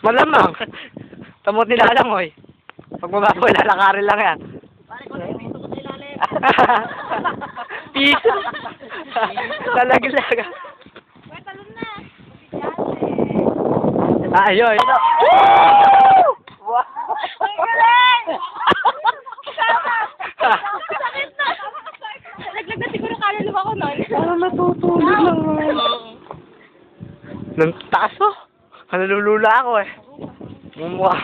Malamang. Tamot nila lang, oy. Pag mababaw, lalakarin lang yan. Pare ko na yung piso ko sa ilalim. Piso. Talaglaga. Uy, talon na. Ayun. Wow! Ang galing! Sakit na! Naglag na siguro kaluluwa ko nun. Parang natutulog lang. Nang taas, oh. Nalulula ako, eh. Mumukha.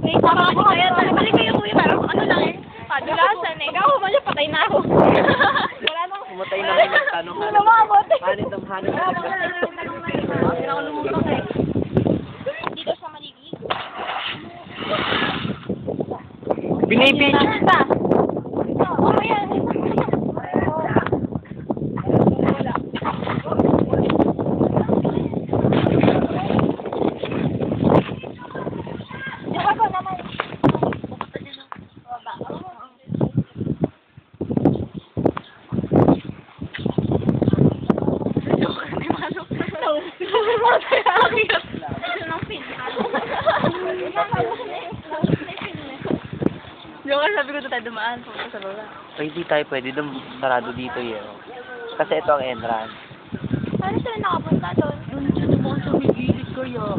Wait, tama ako kaya. Balik kayo kuya. Parang ano lang eh. Padulasan eh. Ikaw, mali, patay na ako. Wala na. Pumatay na kayo ng tanong. Hindi na maabot. Hanit ang hanit. Hindi na ako lumutang eh. Hindi daw siya maligid. Binibidyo. Oo, yan. Joker, sabi ko tayo dumaan. Pumunta sa baba. Ay, di tayo pwede doon. Sarado dito yun. Kasi ito ang entrance. Saan sila nakapunta doon? Doon dyan naman sa may gilid kaya.